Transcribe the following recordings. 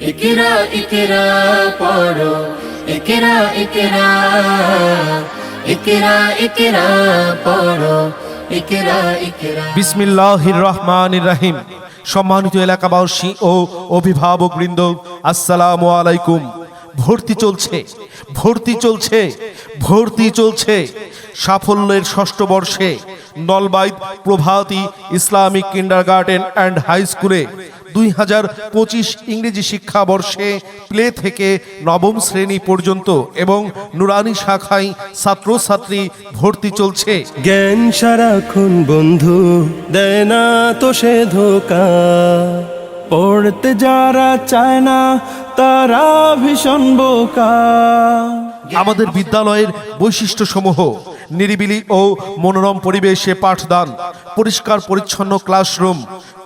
ইকরা ইকরা পড়ো, ইকরা ইকরা, ইকরা ইকরা পড়ো, ইকরা ইকরা। বিসমিল্লাহির রহমানির রহিম। সম্মানিত এলাকাবাসী ও অভিভাবকবৃন্দ, আসসালামু আলাইকুম। ভর্তি চলছে, ভর্তি চলছে, ভর্তি চলছে। সাফল্যের ষষ্ঠ বর্ষে Nalbaid Prabhati Islamic kindergarten and high স্কুলে 2025 ইংরেজি শিক্ষাবর্ষে প্লে থেকে নবম শ্রেণী পর্যন্ত এবং নুরানি শাখায় ছাত্রছাত্রী ভর্তি চলছে। জ্ঞান সারাক্ষণ বন্ধু দেয় না তো সে ধোকা, পড়তে যারা চায় না তারা ভীষণ বোকা। আমাদের বিদ্যালয়ের বৈশিষ্ট্যসমূহ: নিরিবিলি ও মনোরম পরিবেশে পাঠদান, পরিষ্কার পরিচ্ছন্ন ক্লাসরুম,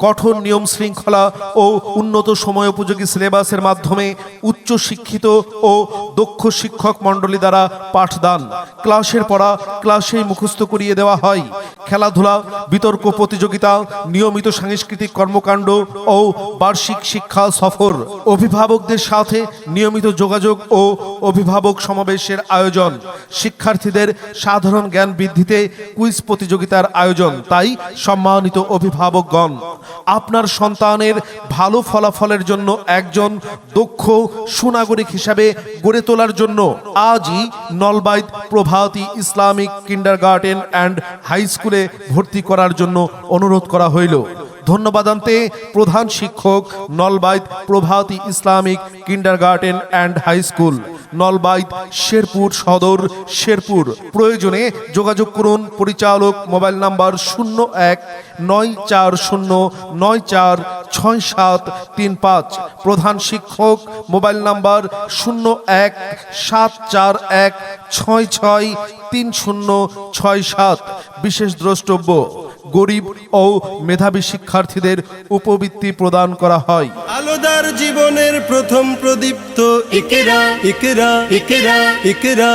কঠোর নিয়ম শৃঙ্খলা ও উন্নত সময়োপযোগী সিলেবাসের মাধ্যমে উচ্চ শিক্ষিত ও দক্ষ শিক্ষক মণ্ডলী দ্বারা পাঠদান। ক্লাসের পড়া ক্লাসেই মুখস্থ করিয়ে দেওয়া হয়। খেলাধুলা, বিতর্ক প্রতিযোগিতা, নিয়মিত সাংস্কৃতিক কর্মকাণ্ড ও বার্ষিক শিক্ষা সফর। অভিভাবকদের সাথে নিয়মিত যোগাযোগ ও অভিভাবক সমাবেশের আয়োজন। শিক্ষার্থীদের সাধারণ জ্ঞান বৃদ্ধিতে কুইজ প্রতিযোগিতার আয়োজন। তাই সম্মানিত অভিভাবকগণ, আপনার সন্তানের ভালো ফলাফলের জন্য একজন দক্ষ সুনাগরিক হিসাবে গড়ে তোলার জন্য আজই Nalbaid Prabhati Islamic kindergarten and high স্কুলে ভর্তি করার জন্য অনুরোধ করা হইল। ধন্যবাদান্তে প্রধান শিক্ষক, Nalbaid Prabhati Islamic kindergarten and high school, Nalbaid, Sherpur Sadar, Sherpur. প্রয়োজনে যোগাযোগ করুন পরিচালক, মোবাইল নাম্বার 019094946735। প্রধান শিক্ষক, মোবাইল নাম্বার 017416636067। বিশেষ দ্রষ্টব্য: গরিব ও মেধাবী শিক্ষার্থীদের উপবৃত্তি প্রদান করা হয়। আলোদার জীবনের প্রথম প্রদীপ্ত ইকরা ইকরা ইকরা ইকরা।